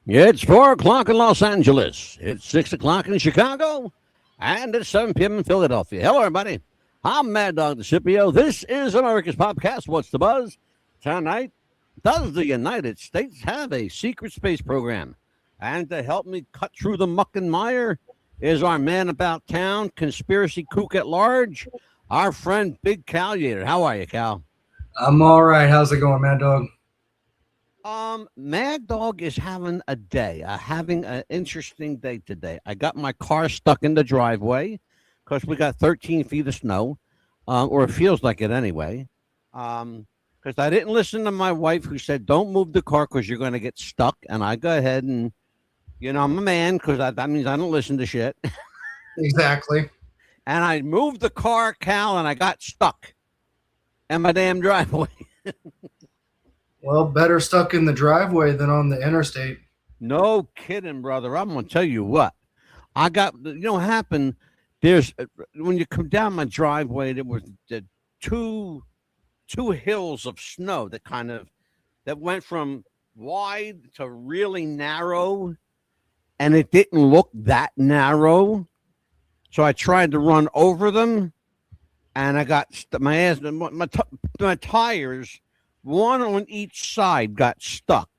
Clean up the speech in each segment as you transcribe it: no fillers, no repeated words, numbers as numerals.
It's 4 o'clock in Los Angeles. It's 6 o'clock in Chicago. And it's 7 p.m. in Philadelphia. Hello, everybody. I'm Mad Dog DeCipio. This is America's Podcast. What's the buzz? Tonight, does the United States have a secret space program? And to help me cut through the muck and mire is our man about town, conspiracy kook at large, our friend Big Cal Yater. How are you, Cal? I'm all right. How's it going, Mad Dog? Mad Dog is having a day, having an interesting day today. I got my car stuck in the driveway because we got 13 feet of snow, or it feels like it anyway. Because I didn't listen to my wife who said, don't move the car because you're going to get stuck. And I go ahead and, I'm a man because that means I don't listen to shit. Exactly. And I moved the car, Cal, and I got stuck in my damn driveway. Well, better stuck in the driveway than on the interstate. No kidding, brother. I'm going to tell you what. I got, what happened? There's, when you come down my driveway, there was two hills of snow that went from wide to really narrow, and it didn't look that narrow. So I tried to run over them, and I got my ass, my tires, one on each side, got stuck.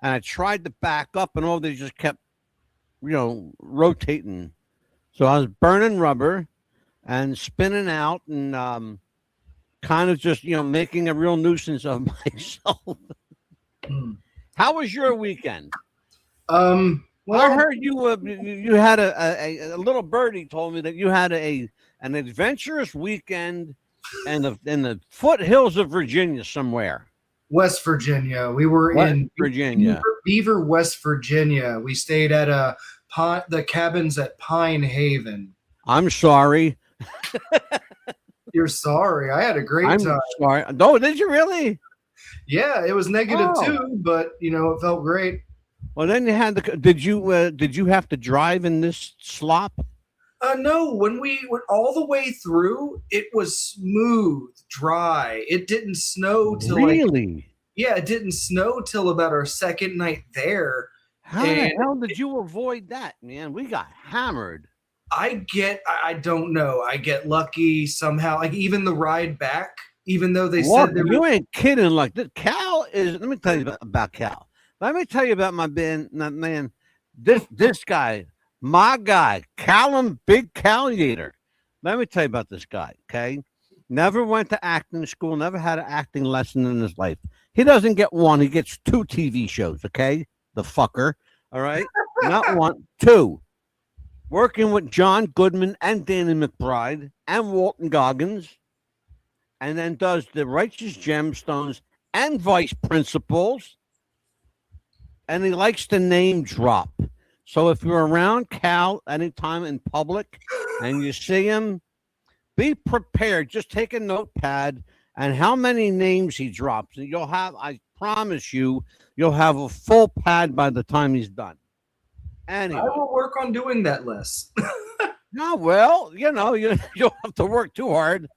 And I tried to back up, and they just kept, rotating. So I was burning rubber and spinning out and kind of just, making a real nuisance of myself. How was your weekend? Well, I heard you had a little birdie told me that you had an adventurous weekend in the foothills of Virginia somewhere. West Virginia. We were in Virginia. Beaver, West Virginia. We stayed at the cabins at Pine Haven. I'm sorry. You're sorry. I had a great time. I'm sorry. No, did you really? Yeah, it was -2, but it felt great. Well, then you had did you have to drive in this slop? No, when we went all the way through, it was smooth, dry. It didn't snow till really? It didn't snow till about our second night there. How the hell did you avoid that, man? We got hammered. I don't know. I get lucky somehow. Like even the ride back, even though they said you ain't kidding. Like this, Cal is. Let me tell you about Cal. Let me tell you about my man. This guy. My guy, Callum Big Cal Yater. Let me tell you about this guy, okay? Never went to acting school, never had an acting lesson in his life. He doesn't get one, he gets 2 TV shows, okay? The fucker, all right? Not one, 2. Working with John Goodman and Danny McBride and Walton Goggins, and then does the Righteous Gemstones and Vice Principals, and he likes to name drop. So if you're around Cal anytime in public and you see him, be prepared. Just take a notepad and how many names he drops. And I promise you, you'll have a full pad by the time he's done. Anyway. I will work on doing that less. No, well, you don't have to work too hard,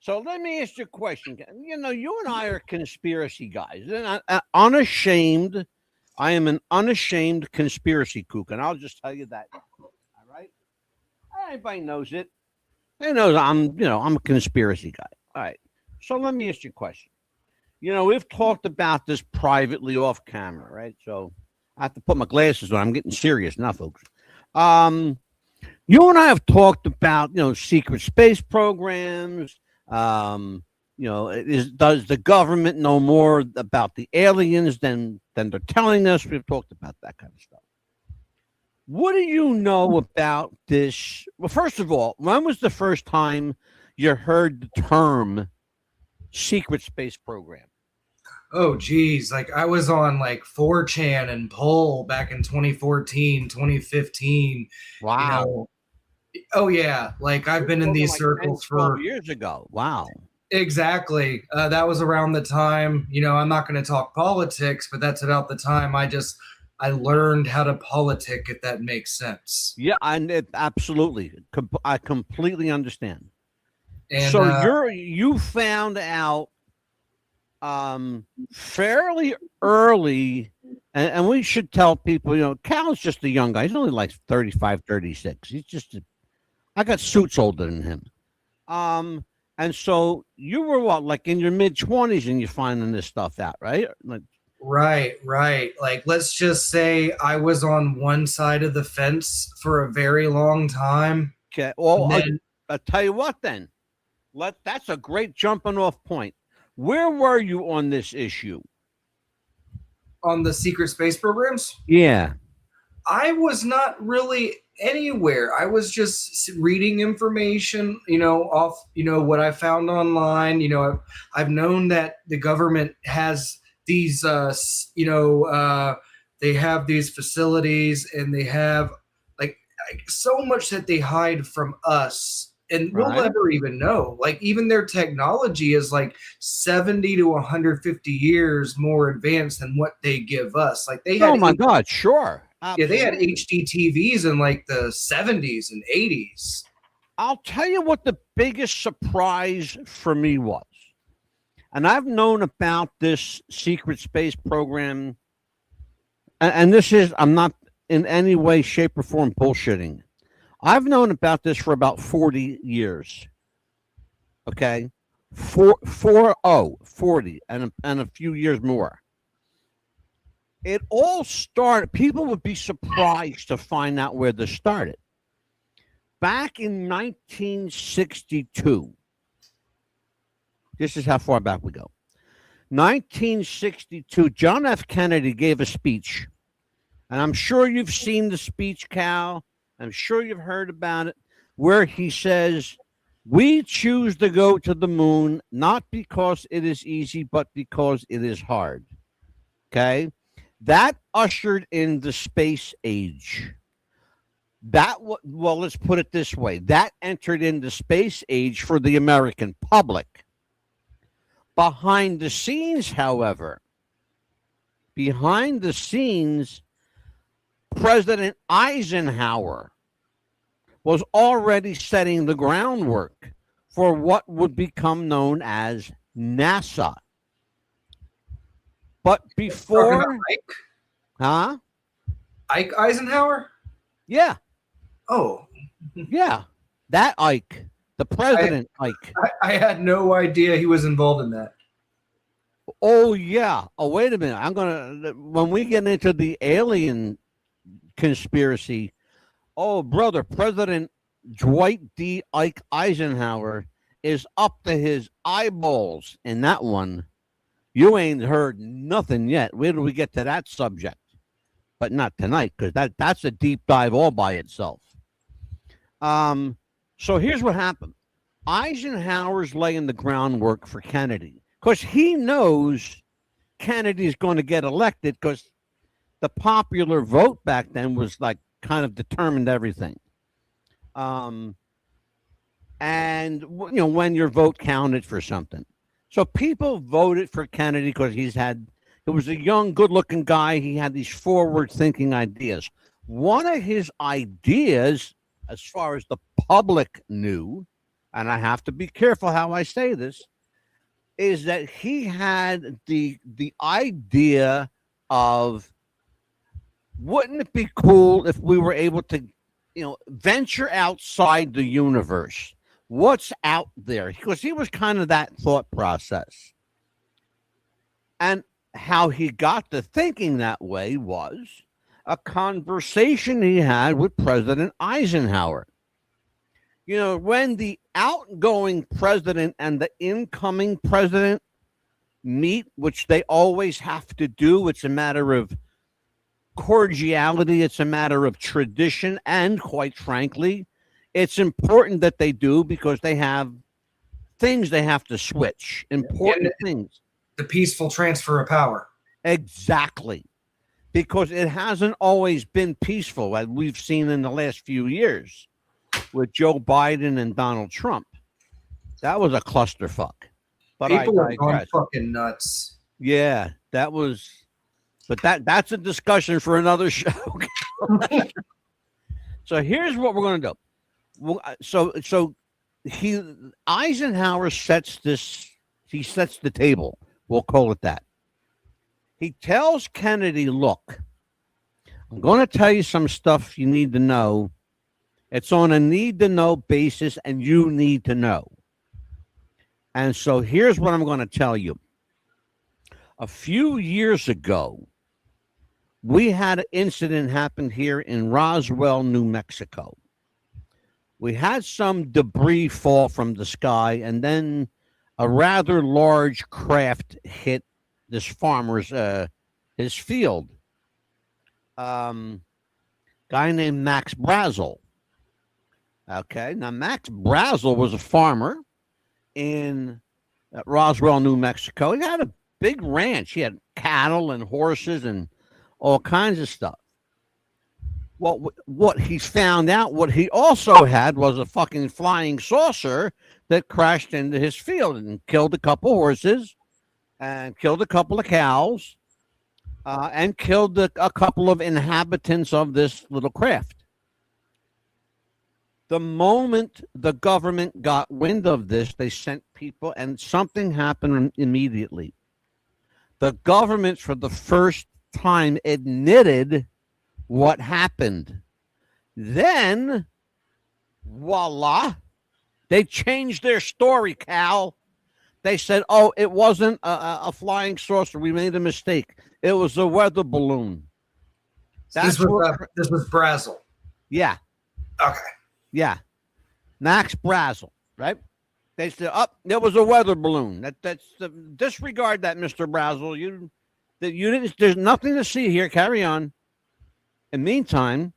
So let me ask you a question. You and I are conspiracy guys. And unashamed. I am an unashamed conspiracy kook, and I'll just tell you that. All right? Everybody knows it. They know I'm a conspiracy guy. All right. So let me ask you a question. We've talked about this privately off camera, right? So I have to put my glasses on. I'm getting serious now, folks. You and I have talked about, secret space programs. Does the government know more about the aliens than they're telling us? We've talked about that kind of stuff. What do you know about this? Well, first of all, when was the first time you heard the term secret space program? Oh, geez. Like I was on 4chan and Poll back in 2014, 2015. Wow. Oh, yeah. Like I've been in these circles 10, 12 years ago. Wow. Exactly. That was around the time, I'm not going to talk politics, but that's about the time I learned how to politic, if that makes sense. Yeah, absolutely. I completely understand. And so you found out fairly early And we should tell people, Cal's just a young guy. He's only like 35, 36. He's just, I got suits older than him. And so you were what, like in your mid 20s and you're finding this stuff out, right? Like, Right. Like, let's just say I was on one side of the fence for a very long time. okay. Well, Then I'll tell you what then. That's a great jumping off point. Where were you on this issue? on the secret space programs, Yeah. I was not really anywhere. I was just reading information, off, what I found online. I've known that the government has these, they have these facilities and they have like so much that they hide from us. And we'll Right. never even know. Like, even their technology is like 70 to 150 years more advanced than what they give us. Like, they had Oh my God, sure. yeah, they had Absolutely. HD TVs in like the 70s and 80s. I'll tell you what the biggest surprise for me was. And I've known about this secret space program, and this is, I'm not in any way, shape, or form bullshitting. I've known about this for about 40 years. Okay. 40, and a few years more. It all started, people would be surprised to find out where this started. Back in 1962, this is how far back we go. 1962, John F. Kennedy gave a speech. And I'm sure you've seen the speech, Cal. I'm sure you've heard about it, where he says, "We choose to go to the moon not because it is easy, but because it is hard." Okay? That ushered in the space age. Well, let's put it this way. That entered in the space age for the American public. Behind the scenes, however, President Eisenhower was already setting the groundwork for what would become known as NASA. But Talking about before, Ike, huh? Ike Eisenhower? Yeah, Oh, yeah. That Ike, the president Ike. I had no idea he was involved in that. Oh, yeah. Oh, wait a minute. When we get into the alien conspiracy, oh, brother, President Dwight D. Ike Eisenhower is up to his eyeballs in that one. You ain't heard nothing yet. Where do we get to that subject? But not tonight, because that's a deep dive all by itself. So here's what happened. Eisenhower's laying the groundwork for Kennedy because he knows Kennedy's going to get elected because the popular vote back then was like kind of determined everything. And when your vote counted for something. So people voted for Kennedy because it was a young, good-looking guy. He had these forward-thinking ideas. One of his ideas, as far as the public knew, and I have to be careful how I say this, is that he had the idea of, wouldn't it be cool if we were able to, venture outside the universe? What's out there? Because he was kind of that thought process. And how he got to thinking that way was a conversation he had with President Eisenhower. When the outgoing president and the incoming president meet, which they always have to do, it's a matter of cordiality, it's a matter of tradition, and quite frankly, it's important that they do because they have things they have to switch. Important things. The peaceful transfer of power. Exactly. Because it hasn't always been peaceful, as we've seen in the last few years with Joe Biden and Donald Trump. That was a clusterfuck. But People are going digress. fucking nuts. Yeah, that was. But that's a discussion for another show. So here's what we're going to do. So Eisenhower sets the table. We'll call it that. He tells Kennedy, look, I'm going to tell you some stuff you need to know. It's on a need to know basis, and you need to know. And so here's what I'm going to tell you. A few years ago, we had an incident happen here in Roswell, New Mexico. We had some debris fall from the sky, and then a rather large craft hit this farmer's his field. Guy named Max Brazel. Okay, now Max Brazel was a farmer in Roswell, New Mexico. He had a big ranch. He had cattle and horses and all kinds of stuff. Well, what he found out, what he also had was a fucking flying saucer that crashed into his field and killed a couple horses and killed a couple of cows and killed a couple of inhabitants of this little craft. The moment the government got wind of this, they sent people, and something happened immediately. The government, for the first time, admitted what happened. Then, voila, they changed their story, Cal. They said, oh, it wasn't a flying saucer. We made a mistake. It was a weather balloon. This was Brazel. Yeah. Okay. Yeah. Max Brazel, right? They said, it was a weather balloon. That's disregard that, Mr. Brazel. You didn't. There's nothing to see here. Carry on. In the meantime,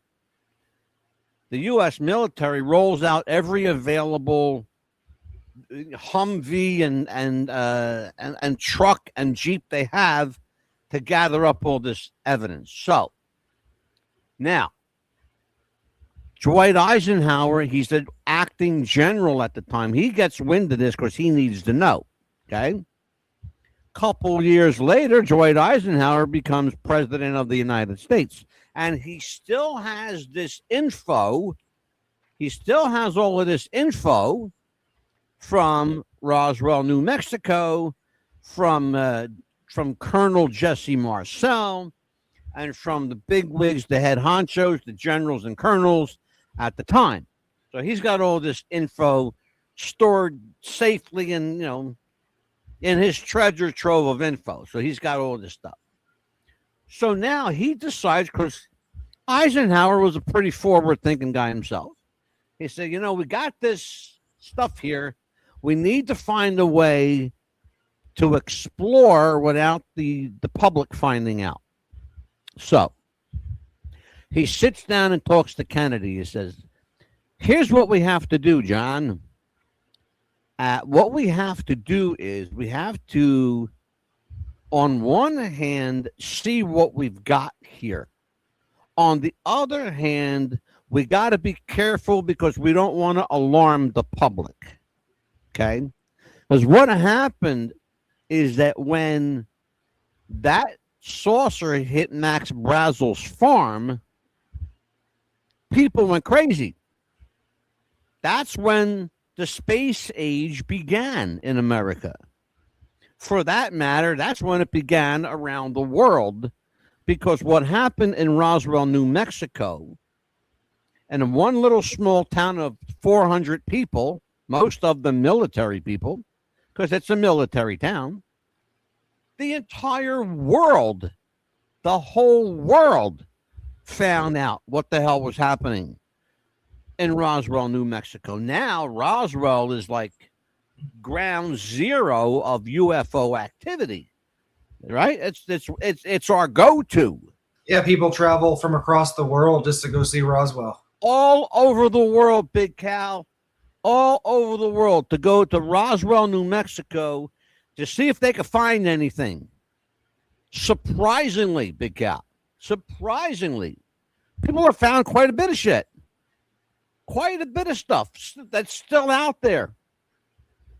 the U.S. military rolls out every available Humvee and truck and Jeep they have to gather up all this evidence. So now, Dwight Eisenhower, he's the acting general at the time. He gets wind of this because he needs to know. Okay. Couple years later, Dwight Eisenhower becomes president of the United States. And he still has this info. He still has all of this info from Roswell, New Mexico, from Colonel Jesse Marcel, and from the bigwigs, the head honchos, the generals and colonels at the time. So he's got all this info stored safely in his treasure trove of info. So he's got all this stuff. So now he decides, because Eisenhower was a pretty forward-thinking guy himself. He said, we got this stuff here. We need to find a way to explore without the public finding out. So he sits down and talks to Kennedy. He says, here's what we have to do, John. What we have to do is we have to, on one hand, see what we've got here. On the other hand, we got to be careful because we don't want to alarm the public. Okay? Because what happened is that when that saucer hit Max Brazel's farm, people went crazy. That's when the space age began in America. For that matter, that's when it began around the world, because what happened in Roswell, New Mexico, and in one little small town of 400 people, most of them military people, because it's a military town, the entire world, the whole world found out what the hell was happening in Roswell, New Mexico. Now, Roswell is like ground zero of UFO activity, right? It's our go-to. Yeah, people travel from across the world just to go see Roswell. All over the world, Big Cal. All over the world to go to Roswell, New Mexico to see if they could find anything. Surprisingly, Big Cal. Surprisingly, people have found quite a bit of shit. Quite a bit of stuff that's still out there.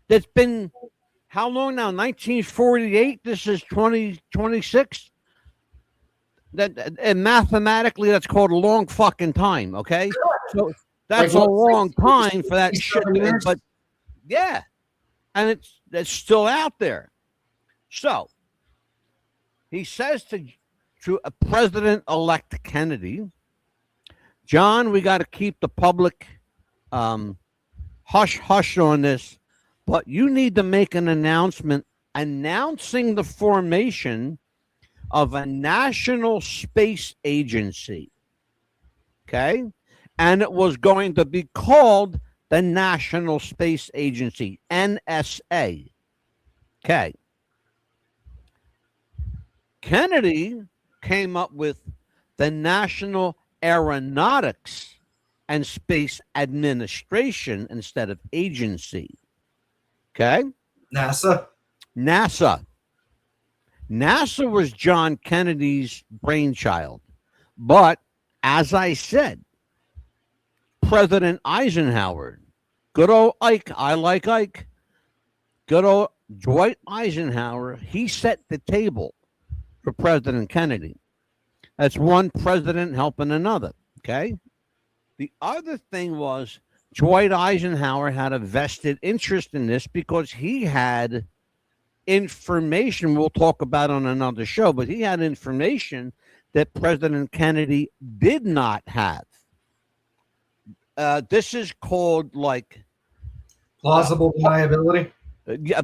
That's been, how long now? 1948. This is 2026. And mathematically, that's called a long fucking time. Okay, so that's a long time for that shit. But yeah, and it's still out there. So He says to President-elect Kennedy, John, we got to keep the public hush hush on this, but you need to make an announcement announcing the formation of a national space agency. Okay? And it was going to be called the National Space Agency, NSA. Okay. Kennedy came up with the National Aeronautics and Space Administration instead of agency. Okay? NASA. NASA. NASA was John Kennedy's brainchild. But as I said, President Eisenhower, good old Ike, I like Ike, good old Dwight Eisenhower, he set the table for President Kennedy. That's one president helping another, okay? The other thing was Dwight Eisenhower had a vested interest in this because he had information we'll talk about on another show, but he had information that President Kennedy did not have. This is called like plausible deniability. Yeah,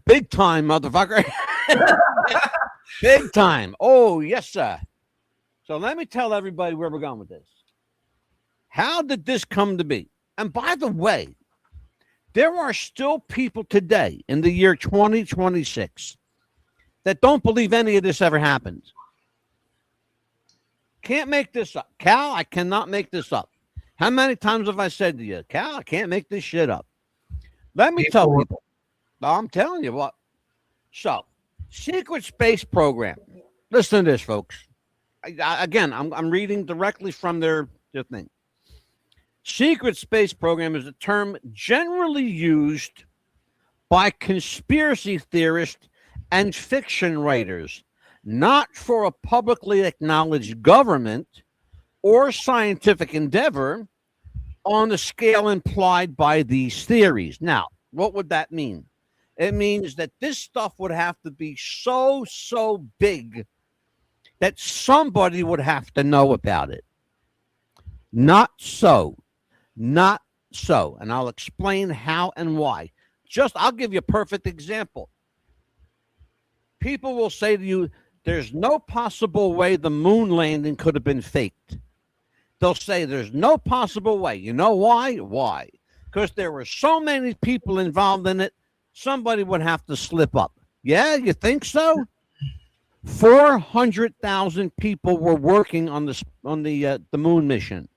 big time, motherfucker. Big time. Oh, yes, sir. So let me tell everybody where we're going with this. How did this come to be? And by the way, there are still people today in the year 2026 that don't believe any of this ever happened. Can't make this up. Cal, I cannot make this up. How many times have I said to you, Cal, I can't make this shit up? Let me tell people. I'm telling you what. So, secret space program. Listen to this, folks. I'm reading directly from their thing. Secret space program is a term generally used by conspiracy theorists and fiction writers, not for a publicly acknowledged government or scientific endeavor on the scale implied by these theories. Now, what would that mean? It means that this stuff would have to be so big that somebody would have to know about it. Not so. Not so. And I'll explain how and why. I'll give you a perfect example. People will say to you, there's no possible way the moon landing could have been faked. They'll say there's no possible way. You know why? Why? Because there were so many people involved in it, somebody would have to slip up. Yeah, you think so? 400,000 people were working on the moon mission.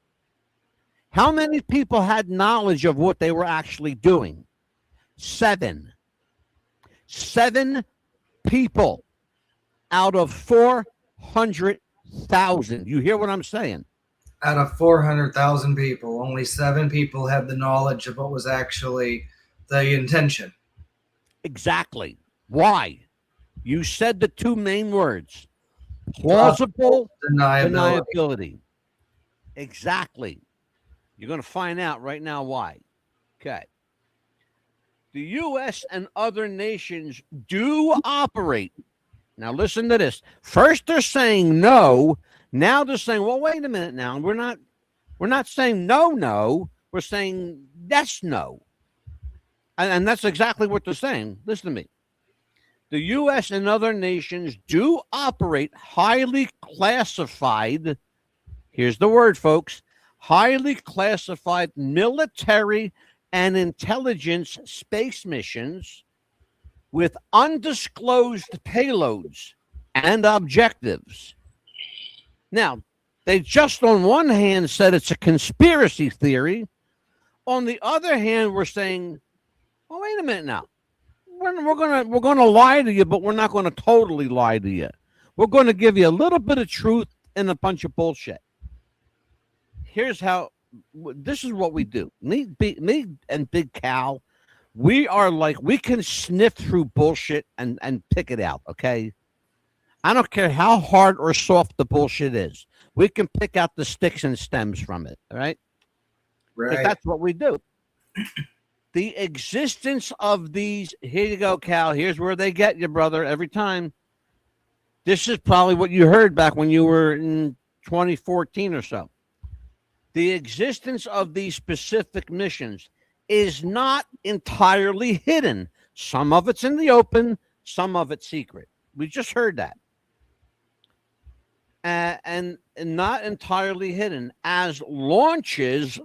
How many people had knowledge of what they were actually doing? 7. 7 people out of 400,000. You hear what I'm saying? Out of 400,000 people, only 7 people had the knowledge of what was actually the intention. Exactly. Why? You said the 2 main words. Plausible deniability. Exactly. You're going to find out right now why. Okay. The U.S. and other nations do operate. Now listen to this. First they're saying no. Now they're saying, well, wait a minute now. We're not saying no. We're saying yes, no. And that's exactly what they're saying. Listen to me. The U.S. and other nations do operate highly classified, here's the word, folks, highly classified military and intelligence space missions with undisclosed payloads and objectives. Now, they just on one hand said it's a conspiracy theory. On the other hand, we're saying, well, wait a minute now. We're gonna lie to you, but we're not going to totally lie to you. We're going to give you a little bit of truth and a bunch of bullshit. Here's how. This is what we do. Me and Big Cal, we can sniff through bullshit and pick it out. Okay. I don't care how hard or soft the bullshit is. We can pick out the sticks and stems from it. All right. Right. That's what we do. The existence of these, here you go, Cal. Here's where they get you, brother, every time. This is probably what you heard back when you were in 2014 or so. The existence of these specific missions is not entirely hidden. Some of it's in the open, some of it's secret. We just heard that. And not entirely hidden, as launches,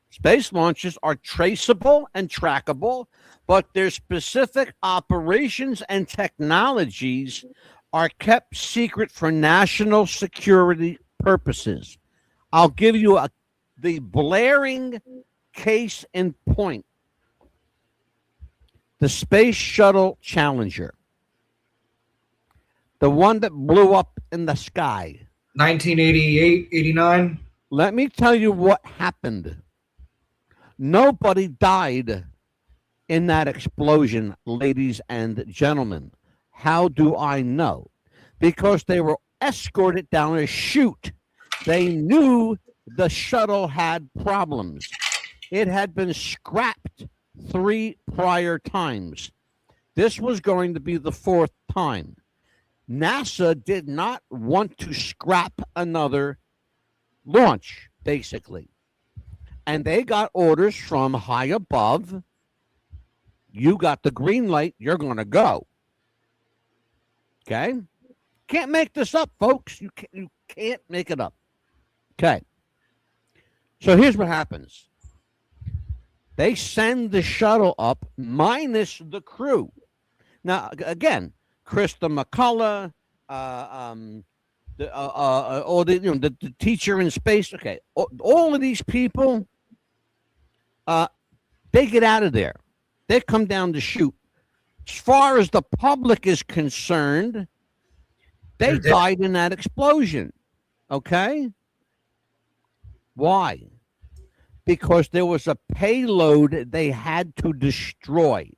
space launches are traceable and trackable, but their specific operations and technologies are kept secret for national security purposes. I'll give you the blaring case in point. The Space Shuttle Challenger. The one that blew up in the sky. 1988, 89. Let me tell you what happened. Nobody died in that explosion, ladies and gentlemen. How do I know? Because they were escorted down a chute. They knew the shuttle had problems. It had been scrapped 3 prior times. This was going to be the 4th time. NASA did not want to scrap another launch, basically. And they got orders from high above. You got the green light, you're going to go. Okay? Can't make this up, folks. You can't make it up. Okay. So here's what happens. They send the shuttle up minus the crew. Now, again, Krista McCullough, the teacher in space. Okay, all of these people, they get out of there. They come down to shoot. As far as the public is concerned, they died in that explosion. Okay? Why? Because there was a payload they had to destroy.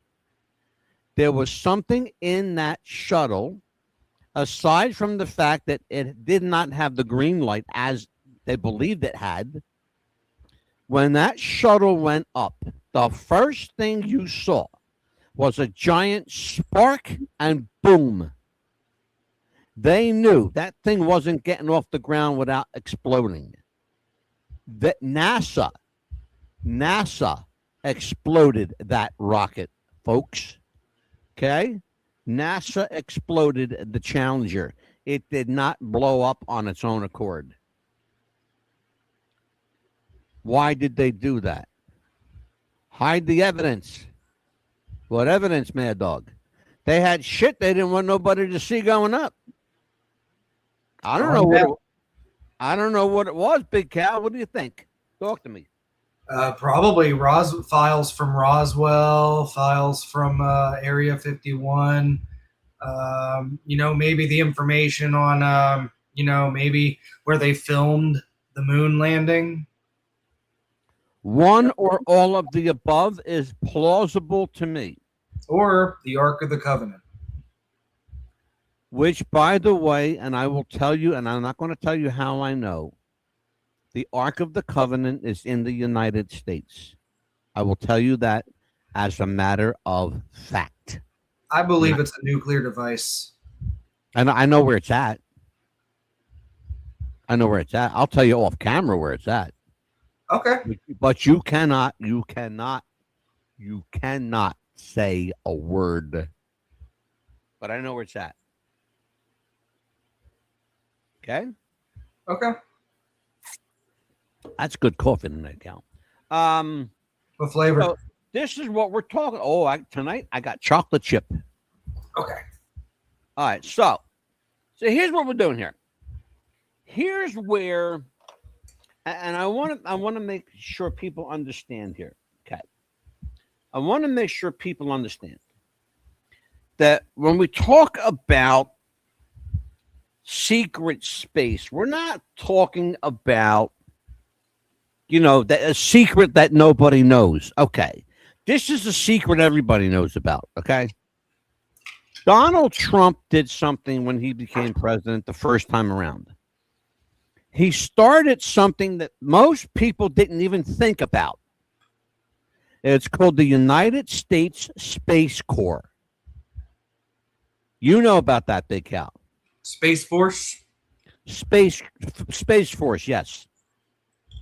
There was something in that shuttle, aside from the fact that it did not have the green light as they believed it had. When that shuttle went up, the first thing you saw was a giant spark and boom. They knew that thing wasn't getting off the ground without exploding. That NASA exploded that rocket, folks. Okay? NASA exploded the Challenger. It did not blow up on its own accord. Why did they do that? Hide the evidence. What evidence, Mad Dog? They had shit they didn't want nobody to see going up. I don't know what it was, Big Cal. What do you think? Talk to me. Probably files from Roswell, files from Area 51. Maybe the information on, maybe where they filmed the moon landing. One or all of the above is plausible to me. Or the Ark of the Covenant. Which, by the way, and I will tell you, and I'm not going to tell you how I know, the Ark of the Covenant is in the United States. I will tell you that as a matter of fact. I believe it's a nuclear device. And I know where it's at. I'll tell you off camera where it's at. Okay. But you cannot say a word. But I know where it's at. Okay? Okay. That's good coffee tonight, Cal. What flavor? So this is what we're talking. Oh, tonight I got chocolate chip. Okay. All right. So here's what we're doing here. Here's where, and I want to make sure people understand here. Okay. I want to make sure people understand that when we talk about secret space, we're not talking about, a secret that nobody knows. Okay. This is a secret everybody knows about. Okay. Donald Trump did something when he became president the first time around. He started something that most people didn't even think about. It's called the United States Space Corps. You know about that, Big Cal. Space Force. Space Force, yes.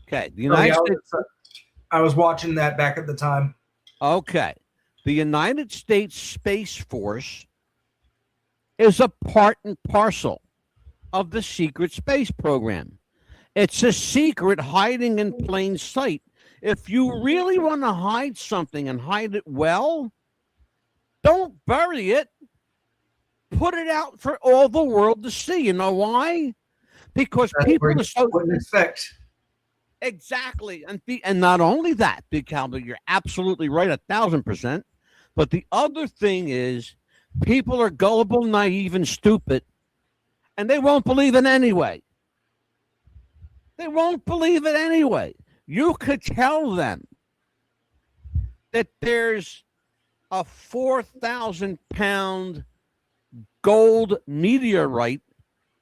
Okay, the Oh, United yeah, States. I was watching that back at the time. Okay, the United States Space Force is a part and parcel of the secret space program. It's a secret hiding in plain sight. If you really want to hide something and hide it well, don't bury it. Put it out for all the world to see. You know why? Because That's people where are you so wouldn't expect. exactly, and not only that, Big Calvin, you're absolutely right, 1,000%. But the other thing is, people are gullible, naive, and stupid, and they won't believe it anyway. They won't believe it anyway. You could tell them that there's a 4,000-pound gold meteorite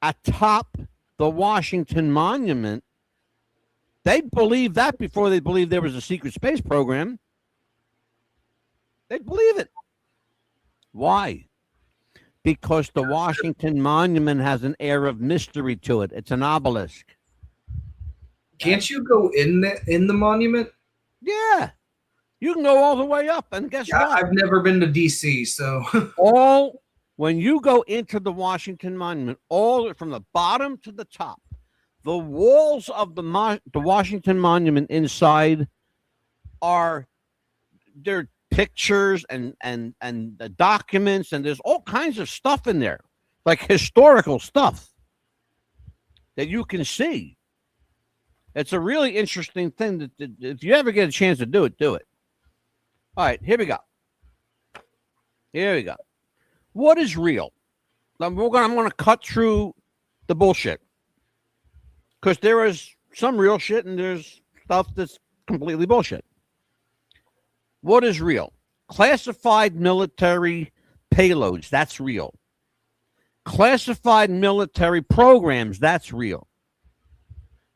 atop the Washington Monument. They'd believe that before they believed there was a secret space program. They'd believe it. Why? Because the Washington Monument has an air of mystery to it. It's an obelisk. Can't you go in the monument? Yeah. You can go all the way up. And guess what? I've never been to DC, so when you go into the Washington Monument, all from the bottom to the top, the walls of the Washington Monument inside they're pictures and the documents, and there's all kinds of stuff in there, like historical stuff that you can see. It's a really interesting thing that if you ever get a chance to do it, do it. All right, here we go. What is real? I'm going to cut through the bullshit, because there is some real shit and there's stuff that's completely bullshit. What is real? Classified military payloads, that's real. Classified military programs, that's real.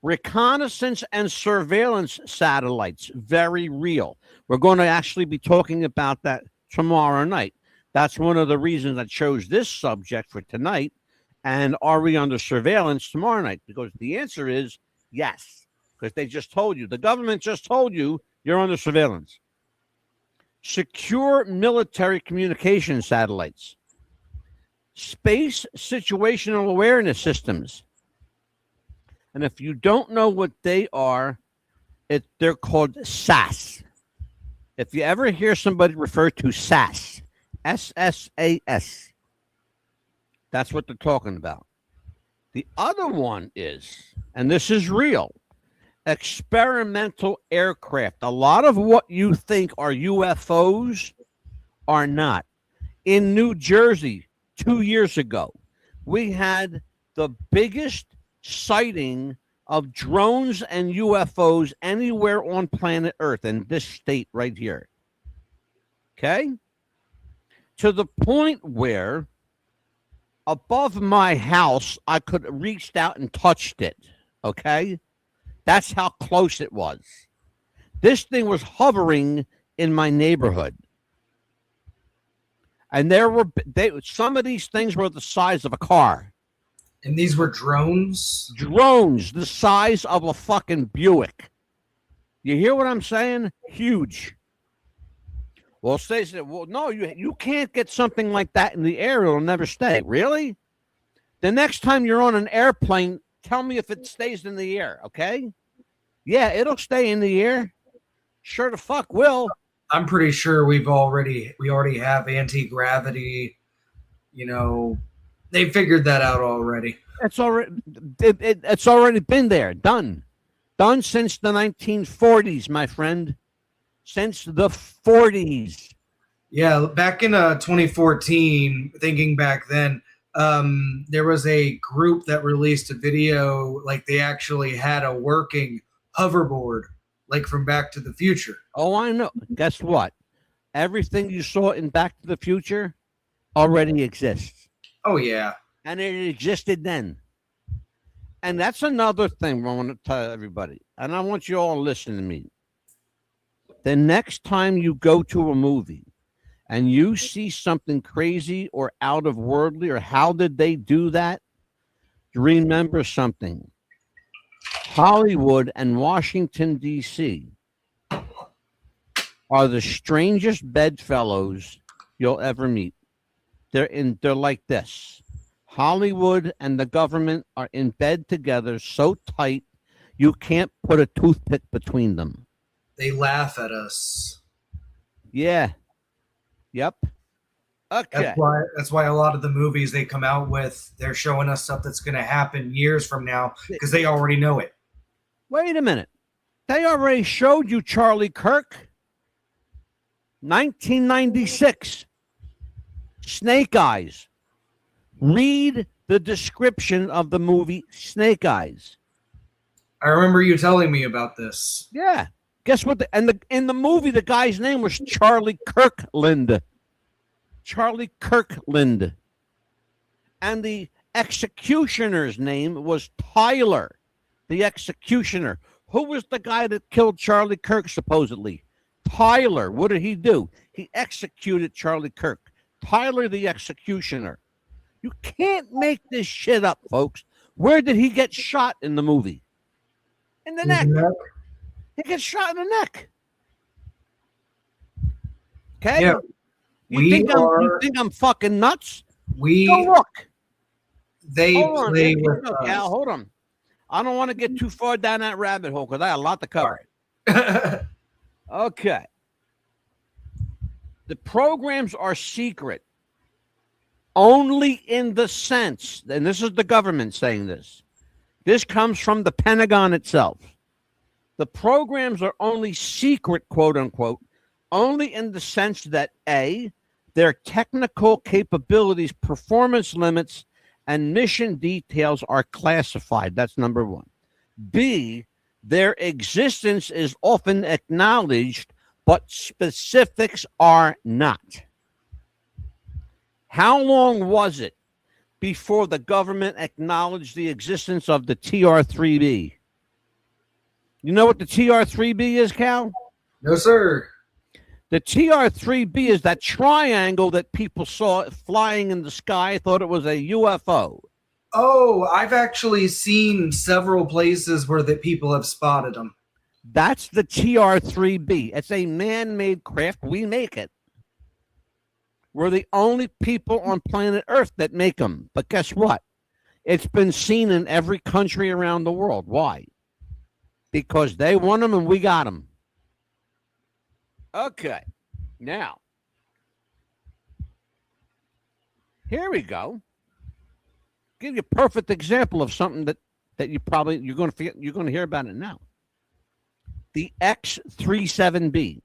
Reconnaissance and surveillance satellites, very real. We're going to actually be talking about that tomorrow night. That's one of the reasons I chose this subject for tonight. And are we under surveillance tomorrow night? Because the answer is yes. Because they just told you. The government just told you you're under surveillance. Secure military communication satellites. Space situational awareness systems. And if you don't know what they are, they're called SAS. If you ever hear somebody refer to SAS, SSAS, that's what they're talking about. The other one is, and this is real, experimental aircraft. A lot of what you think are UFOs are not. In New Jersey, 2 years ago, we had the biggest sighting of drones and UFOs anywhere on planet Earth, in this state right here. Okay? To the point where above my house, I could have reached out and touched it. Okay? That's how close it was. This thing was hovering in my neighborhood. And some of these things were the size of a car. And these were drones? Drones the size of a fucking Buick. You hear what I'm saying? Huge. Well, Stacey said, well, no, you can't get something like that in the air. It'll never stay. Really? The next time you're on an airplane, tell me if it stays in the air, okay? Yeah, it'll stay in the air. Sure the fuck will. I'm pretty sure we already have anti-gravity. You know, they figured that out already. It's already been there. Done since the 1940s, my friend. Since the 40s. Yeah, back in 2014, thinking back then, there was a group that released a video, like they actually had a working hoverboard, like from Back to the Future. Oh, I know. Guess what? Everything you saw in Back to the Future already exists. Oh, yeah. And it existed then. And that's another thing I want to tell everybody. And I want you all to listen to me. The next time you go to a movie and you see something crazy or out of worldly, or how did they do that? remember something. Hollywood and Washington, D.C. are the strangest bedfellows you'll ever meet. They're like this. Hollywood and the government are in bed together so tight you can't put a toothpick between them. They laugh at us. Yeah. Yep. Okay. That's why a lot of the movies they come out with, they're showing us stuff that's going to happen years from now because they already know it. Wait a minute. They already showed you Charlie Kirk. 1996. Snake Eyes. Read the description of the movie Snake Eyes. I remember you telling me about this. Yeah. Guess what? In the movie, the guy's name was Charlie Kirkland. Charlie Kirkland. And the executioner's name was Tyler, the executioner. Who was the guy that killed Charlie Kirk, supposedly? Tyler. What did he do? He executed Charlie Kirk. Tyler, the executioner. You can't make this shit up, folks. Where did he get shot in the movie? In the neck. He gets shot in the neck. Okay? Yeah. You think I'm fucking nuts? Go look. They play with Cal, hold on. I don't want to get too far down that rabbit hole because I have a lot to cover. Right. Okay. The programs are secret only in the sense, and this is the government saying this. This comes from the Pentagon itself. The programs are only secret, quote unquote, only in the sense that A, their technical capabilities, performance limits, and mission details are classified. That's number one. B, their existence is often acknowledged, but specifics are not. How long was it before the government acknowledged the existence of the TR-3B? You know what the TR-3B is, Cal? No, sir. The TR-3B is that triangle that people saw flying in the sky, thought it was a UFO. Oh, I've actually seen several places where the people have spotted them. That's the TR-3B. It's a man-made craft. We make it. We're the only people on planet Earth that make them. But guess what? It's been seen in every country around the world. Why? Because they want them and we got them. Okay. Now, here we go. Give you a perfect example of something that you're going to hear about it now. The X-37B,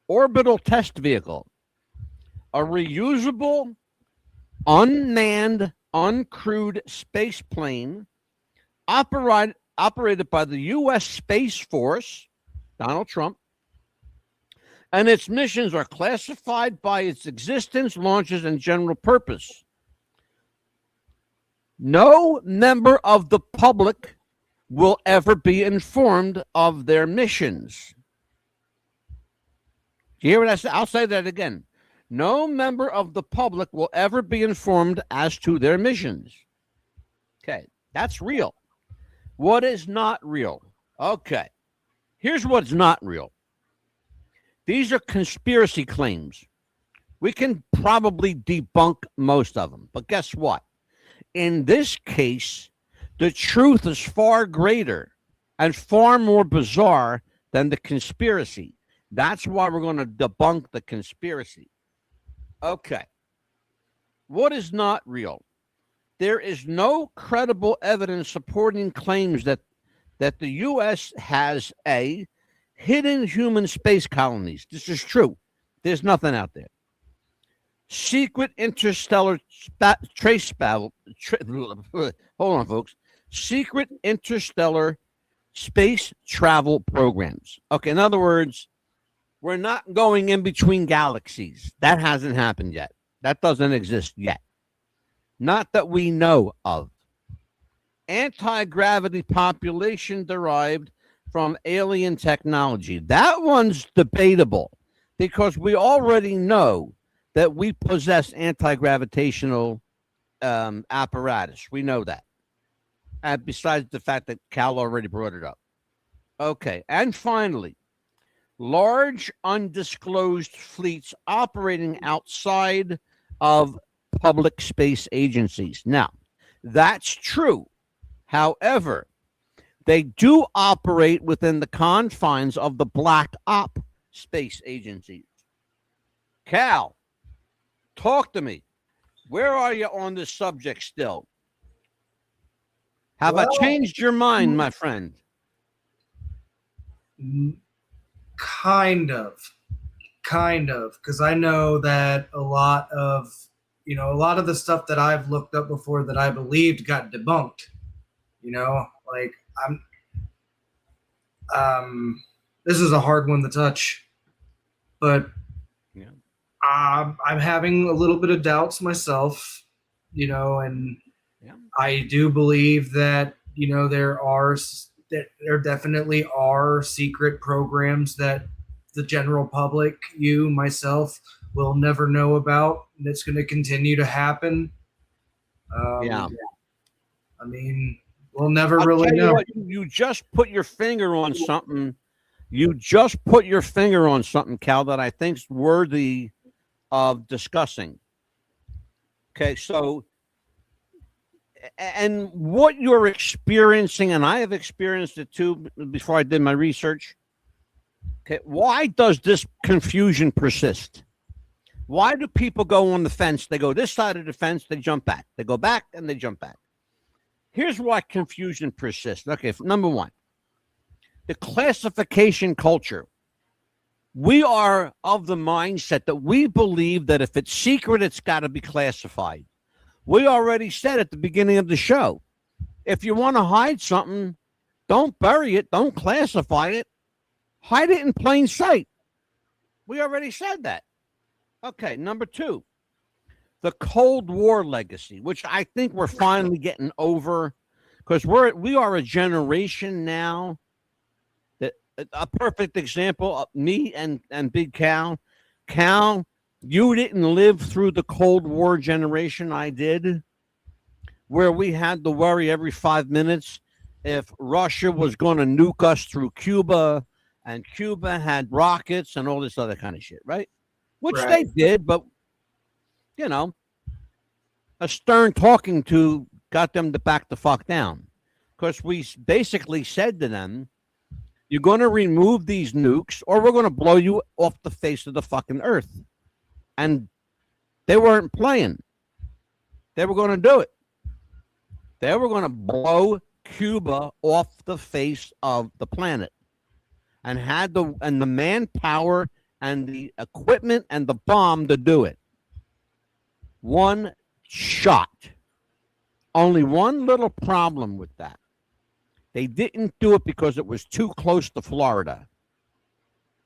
orbital test vehicle, a reusable, unmanned, uncrewed space plane operated by the U.S. Space Force, Donald Trump, and its missions are classified by its existence, launches, and general purpose. No member of the public will ever be informed of their missions. Do you hear what I said? I'll say that again. No member of the public will ever be informed as to their missions. Okay, that's real. What is not real? Okay, here's what's not real. These are conspiracy claims. We can probably debunk most of them, but guess what? In this case, the truth is far greater and far more bizarre than the conspiracy. That's why we're going to debunk the conspiracy. Okay. What is not real? There is no credible evidence supporting claims that the U.S. has a hidden human space colonies. This is true. There's nothing out there. Secret interstellar hold on, folks. Secret interstellar space travel programs. Okay, in other words, we're not going in between galaxies. That hasn't happened yet. That doesn't exist yet. Not that we know of. Anti-gravity population derived from alien technology. That one's debatable because we already know that we possess anti-gravitational apparatus. We know that. besides the fact that Cal already brought it up. Okay. And finally, large undisclosed fleets operating outside of public space agencies. Now, that's true. However, they do operate within the confines of the black op space agencies. Cal, talk to me. Where are you on this subject still? Have I changed your mind, my friend? Kind of, because I know that a lot of the stuff that I've looked up before that I believed got debunked. Like this is a hard one to touch, but yeah. I'm having a little bit of doubts myself, and Yeah. I do believe that there definitely are secret programs that the general public, you, myself, will never know about. And it's going to continue to happen. Yeah. I mean, we'll never I'll really tell you know. what, you just put your finger on something. You just put your finger on something, Cal, that I think's worthy of discussing. Okay, so and what you're experiencing, and I have experienced it too before I did my research. Okay, why does this confusion persist? Why do people go on the fence? They go this side of the fence, they jump back. They go back and they jump back. Here's why confusion persists. Okay, number one, the classification culture. We are of the mindset that we believe that if it's secret, it's got to be classified. We already said at the beginning of the show, if you want to hide something, don't bury it, don't classify it, hide it in plain sight. We already said that. Okay, number two, the Cold War legacy, which I think we're finally getting over, because we are a generation now that a perfect example of me and Big Cal. Cal, you didn't live through the Cold War generation. I did, where we had to worry every 5 minutes if Russia was going to nuke us through Cuba, and Cuba had rockets and all this other kind of shit, right? Which Right. they did, but a stern talking to got them to back the fuck down, because we basically said to them, you're going to remove these nukes or we're going to blow you off the face of the fucking earth. And they weren't playing. They were going to do it. They were going to blow Cuba off the face of the planet, and had the manpower and the equipment and the bomb to do it. One shot. Only one little problem with that. They didn't do it because it was too close to Florida.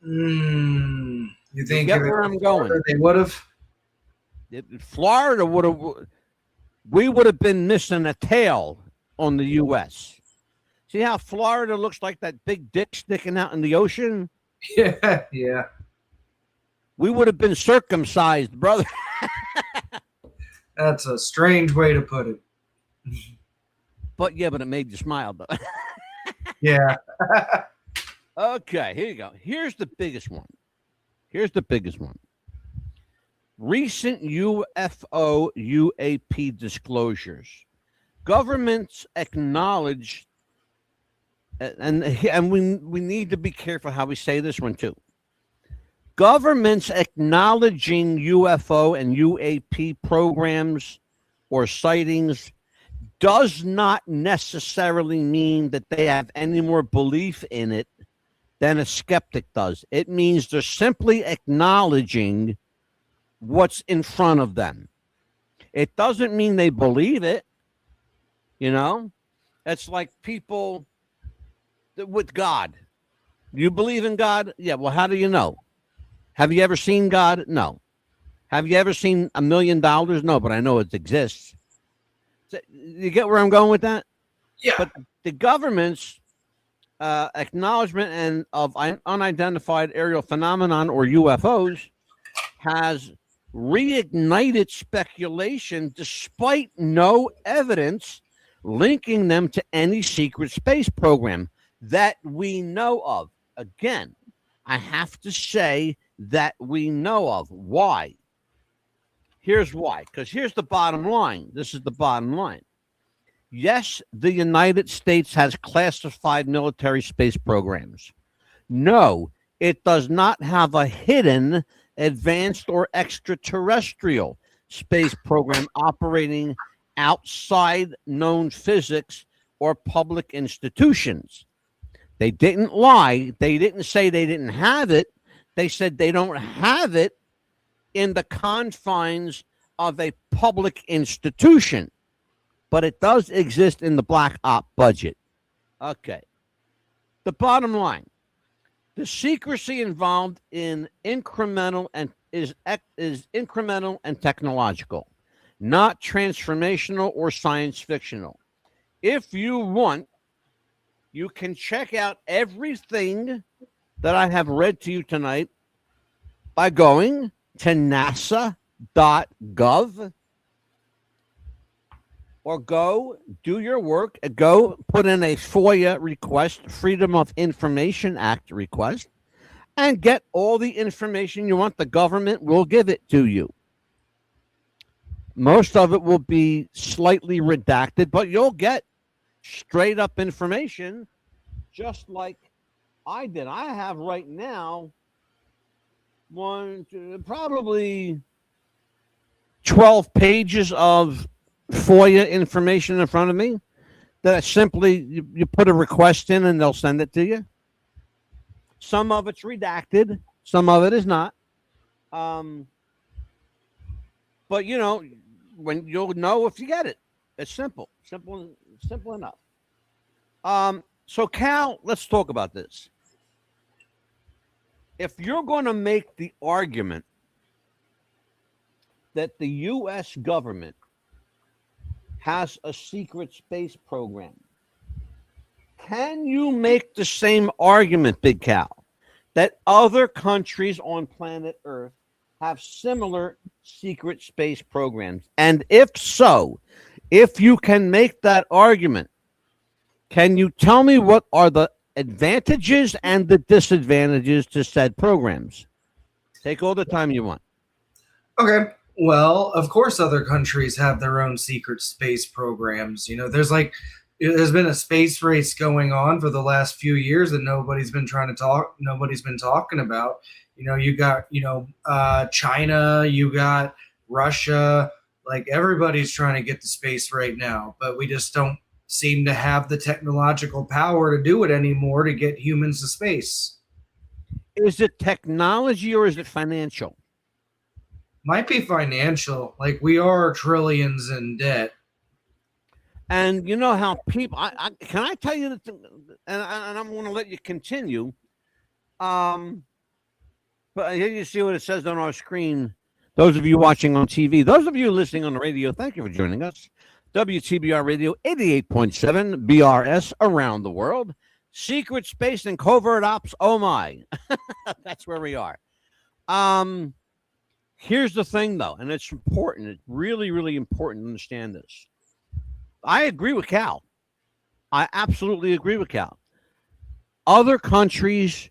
You think get where I'm going? They would have. Florida would have. We would have been missing a tail on the U.S. See how Florida looks like that big dick sticking out in the ocean? Yeah, yeah. We would have been circumcised, brother. That's a strange way to put it. But it made you smile, though. Yeah. Okay, here you go. Here's the biggest one. Recent UFO UAP disclosures. Governments acknowledge, and we need to be careful how we say this one too. Governments acknowledging UFO and UAP programs or sightings does not necessarily mean that they have any more belief in it than a skeptic does. It means they're simply acknowledging what's in front of them. It doesn't mean they believe it. It's like people with God. You believe in God? Yeah. Well, how do you know? Have you ever seen God? No. Have you ever seen $1 million? No, but I know it exists. So, you get where I'm going with that? Yeah. But the government's acknowledgement and of unidentified aerial phenomenon, or UFOs, has reignited speculation despite no evidence linking them to any secret space program that we know of. Again, I have to say that we know of. Why? Here's why. Because here's the bottom line. This is the bottom line. Yes, the United States has classified military space programs. No, it does not have a hidden, advanced, or extraterrestrial space program operating outside known physics or public institutions. They didn't lie. They didn't say they didn't have it. They said they don't have it in the confines of a public institution, but it does exist in the black op budget. Okay. The bottom line, the secrecy involved in incremental and is incremental and technological, not transformational or science fictional. If you want, you can check out everything that I have read to you tonight by going to nasa.gov, or go do your work, go put in a FOIA request, Freedom of Information Act request, and get all the information you want. The government will give it to you. Most of it will be slightly redacted, but you'll get straight up information, just like I did. I have right now probably 12 pages of FOIA information in front of me that simply you put a request in and they'll send it to you. Some of it's redacted, some of it is not. But you know, when you'll know if you get it. It's simple enough. So Cal, let's talk about this. If you're going to make the argument that the U.S. government has a secret space program, can you make the same argument, Big Cal, that other countries on planet Earth have similar secret space programs? And if so, if you can make that argument, can you tell me what are the advantages and the disadvantages to said programs? Take all the time you want. Okay. Well, of course, other countries have their own secret space programs. You know, there's been a space race going on for the last few years that nobody's been talking about. You know, you got, China, you got Russia, like everybody's trying to get to space right now, but we just don't seem to have the technological power to do it anymore to get humans to space. Is it technology or is it financial? Might be financial. Like, we are trillions in debt. And you know how people, can I tell you that, and I'm going to let you continue. But here you see what it says on our screen. Those of you watching on TV, those of you listening on the radio, thank you for joining us. WTBR Radio 88.7 BRS around the world. Secret space and covert ops. Oh my. That's where we are. Here's the thing though, and it's important. It's really, really important to understand this. I agree with Cal. I absolutely agree with Cal. Other countries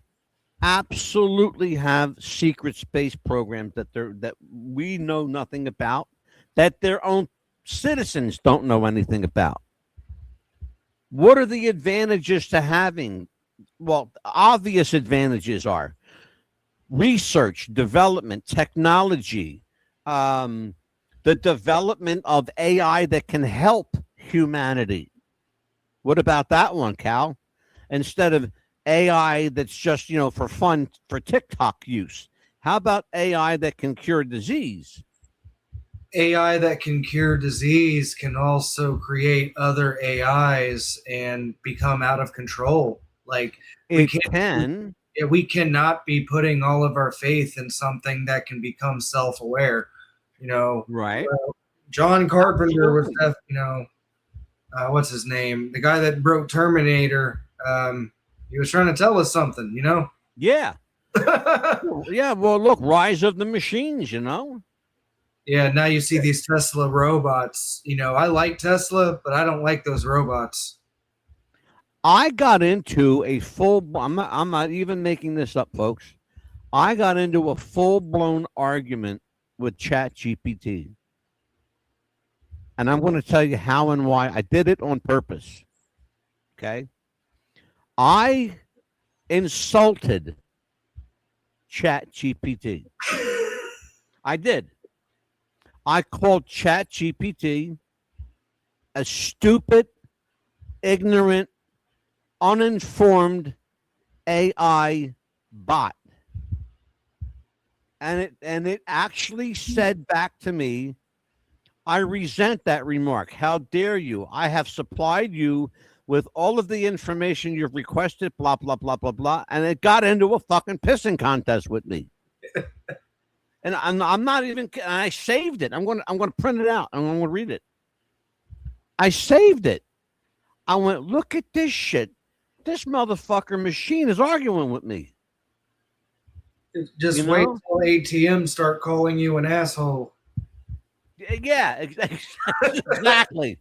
absolutely have secret space programs that we know nothing about, that their own citizens don't know anything about. What are the advantages to having? Well, obvious advantages are research, development, technology, the development of AI that can help humanity. What about that one, Cal? Instead of AI that's just, for fun, for TikTok use, how about AI that can cure disease? AI that can cure disease can also create other AIs and become out of control. Like, we cannot be putting all of our faith in something that can become self-aware. Right? John Carpenter was, what's his name? The guy that wrote Terminator. He was trying to tell us something, Yeah. Yeah. Well, look, Rise of the Machines. Yeah, now you see these Tesla robots. I like Tesla, but I don't like those robots. I got into a full. I'm not even making this up, folks. I got into a full blown argument with ChatGPT, and I'm going to tell you how and why I did it on purpose. Okay, I insulted ChatGPT. I did. I called ChatGPT a stupid, ignorant, uninformed AI bot. And it actually said back to me, I resent that remark. How dare you? I have supplied you with all of the information you've requested, blah, blah, blah, blah, blah. And it got into a fucking pissing contest with me. And I'm not even. And I saved it. I'm going to print it out. I'm going to read it. I saved it. I went, look at this shit. This motherfucker machine is arguing with me. Just wait till ATM start calling you an asshole. Yeah, exactly. Like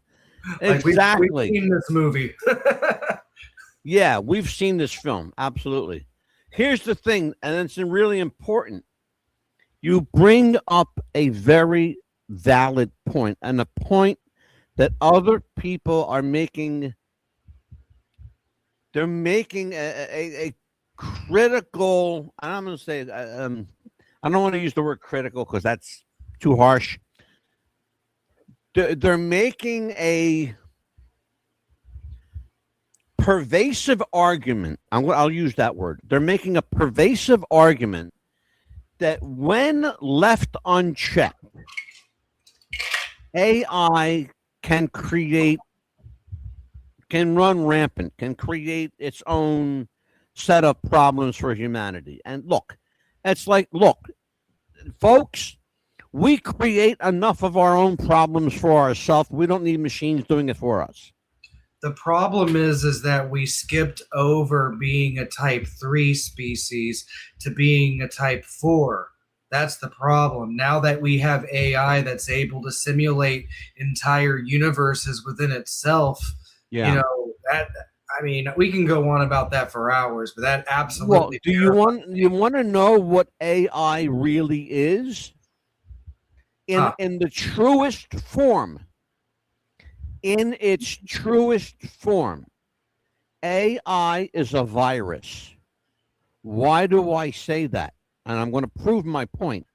Exactly. We've seen this movie. Yeah, we've seen this film. Absolutely. Here's the thing, and it's really important. You bring up a very valid point, and a point that other people are making. They're making a critical. I'm going to say, I don't want to use the word critical because that's too harsh. They're making a pervasive argument. I'll use that word. They're making a pervasive argument that when left unchecked, AI can run rampant, can create its own set of problems for humanity. And look, folks, we create enough of our own problems for ourselves. We don't need machines doing it for us. The problem is that we skipped over being a type 3 species to being a type 4. That's the problem. Now that we have AI that's able to simulate entire universes within itself, we can go on about that for hours, but that absolutely. Well, do you want to know what AI really is? In the truest form. In its truest form, AI is a virus. Why do I say that? And I'm going to prove my point.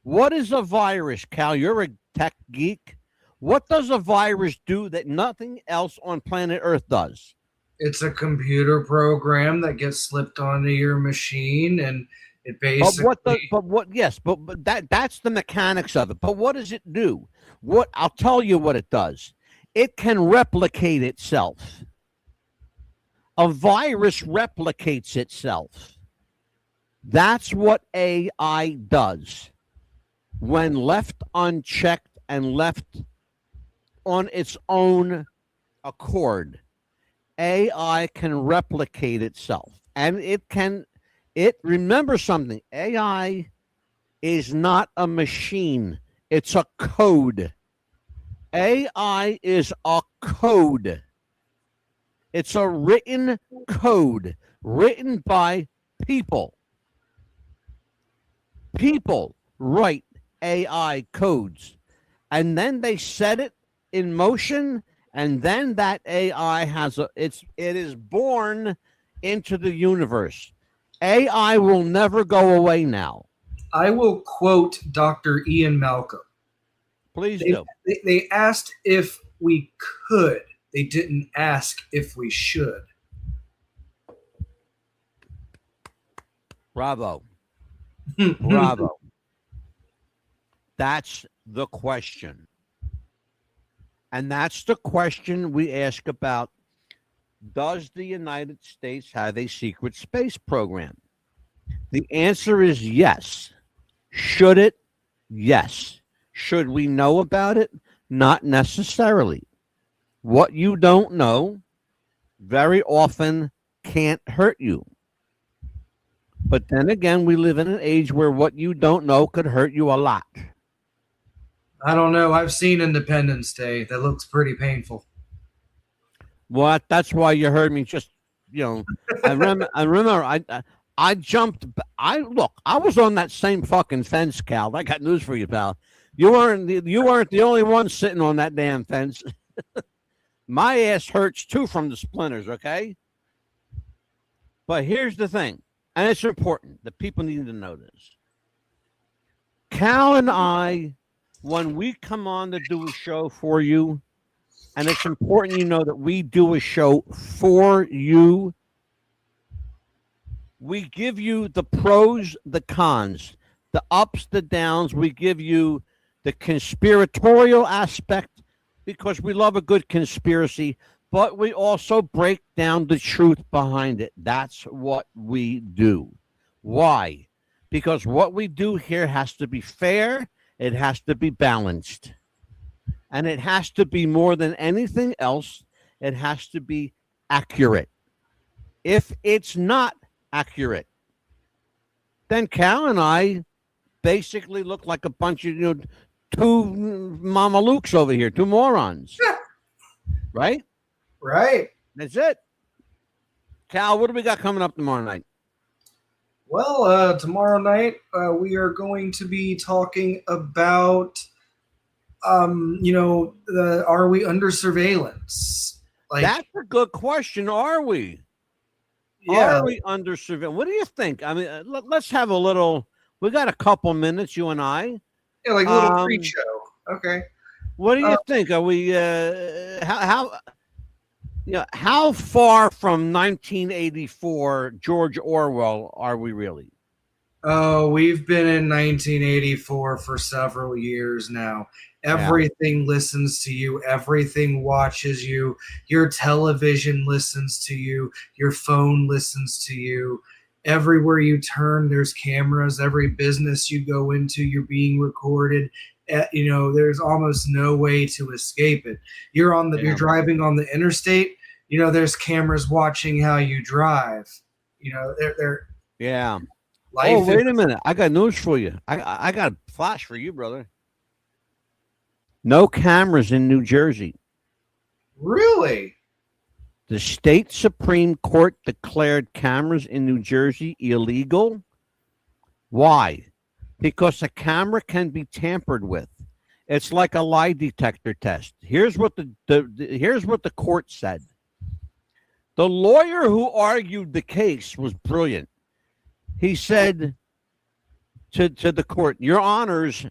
What is a virus, Cal? You're a tech geek. What does a virus do that nothing else on planet Earth does? It's a computer program that gets slipped onto your machine, and it basically. But that's the mechanics of it. But what does it do? I'll tell you what it does. It can replicate itself. A virus replicates itself. That's what AI does. When left unchecked and left on its own accord, AI can replicate itself. And remember something, AI is not a machine. It's a code. AI is a code. It's a written code written by people. People write AI codes, and then they set it in motion, and then that AI it is born into the universe. AI will never go away now. I will quote Dr. Ian Malcolm. Please do. They asked if we could. They didn't ask if we should. Bravo. Bravo. That's the question. And that's the question we ask about, does the United States have a secret space program? The answer is yes. Should it? Yes. Should we know about it? Not necessarily. What you don't know very often can't hurt you. But then again, we live in an age where what you don't know could hurt you a lot. I don't know. I've seen Independence Day. That looks pretty painful. What? That's why you heard me just, I remember I jumped. I was on that same fucking fence, Cal. I got news for you, pal. You weren't the only one sitting on that damn fence. My ass hurts too from the splinters, okay? But here's the thing, and it's important that people need to know this. Cal and I, when we come on to do a show for you, and it's important you know that we do a show for you, we give you the pros, the cons, the ups, the downs. We give you the conspiratorial aspect because we love a good conspiracy, but we also break down the truth behind it. That's what we do. Why? Because what we do here has to be fair, it has to be balanced, and it has to be more than anything else, it has to be accurate. If it's not accurate, then Cal and I basically look like a bunch of two Mama Lukes over here, two morons. Right? Right. That's it. Cal, what do we got coming up tomorrow night? Well, tomorrow night we are going to be talking about, are we under surveillance? That's a good question. Are we? Yeah. Are we under surveillance? What do you think? I mean, let's have a little. We got a couple minutes, you and I. Yeah, like a little pre-show. Okay. What do you think? Are we? How far from 1984 George Orwell are we really? Oh, we've been in 1984 for several years now. Everything listens to you. Everything watches you. Your television listens to you. Your phone listens to you. Everywhere you turn, there's cameras. Every business you go into, you're being recorded. There's almost no way to escape it. You're driving on the interstate. There's cameras watching how you drive. They're Wait a minute! I got news for you. I got a flash for you, brother. No cameras in New Jersey. Really? The state Supreme Court declared cameras in New Jersey illegal. Why? Because a camera can be tampered with. It's like a lie detector test. Here's what here's what the court said. The lawyer who argued the case was brilliant. He said to the court, "Your Honors,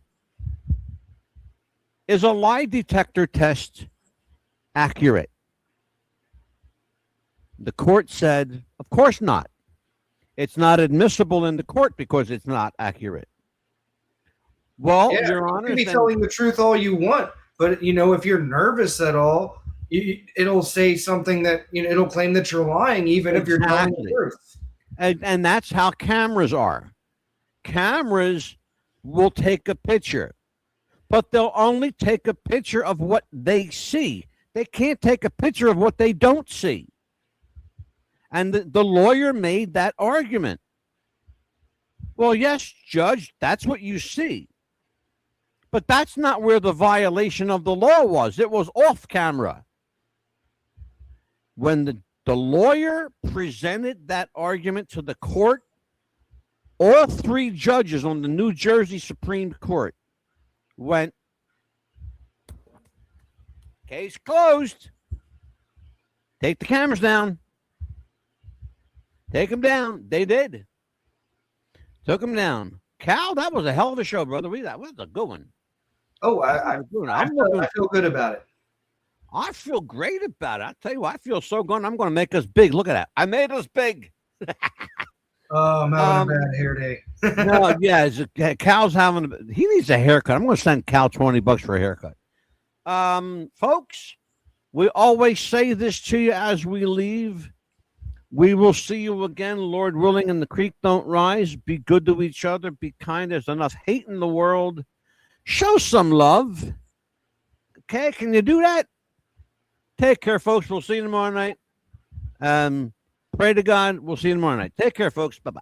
is a lie detector test accurate?" The court said, "Of course not. It's not admissible in the court because it's not accurate." Well, Your Honor, you can be telling the truth all you want, but if you're nervous at all, it'll say something that it'll claim that you're lying, even if you're telling the truth. And that's how cameras are. Cameras will take a picture, but they'll only take a picture of what they see. They can't take a picture of what they don't see. And the lawyer made that argument. Well, yes, Judge, that's what you see. But that's not where the violation of the law was. It was off camera. When the lawyer presented that argument to the court, all three judges on the New Jersey Supreme Court went, "Case closed. Take the cameras down. Take them down." They did. Took them down. Cal, that was a hell of a show, brother. That was a good one. Oh, I feel good about it. I feel great about it. I tell you what, I feel so good. I'm going to make us big. Look at that. I made us big. Oh, I'm having a bad hair day. No, yeah, Cal's he needs a haircut. I'm going to send Cal $20 for a haircut. Folks, we always say this to you as we leave. We will see you again, Lord willing, and the creek don't rise. Be good to each other. Be kind. There's enough hate in the world. Show some love. Okay, can you do that? Take care, folks. We'll see you tomorrow night. Pray to God. We'll see you tomorrow night. Take care, folks. Bye-bye.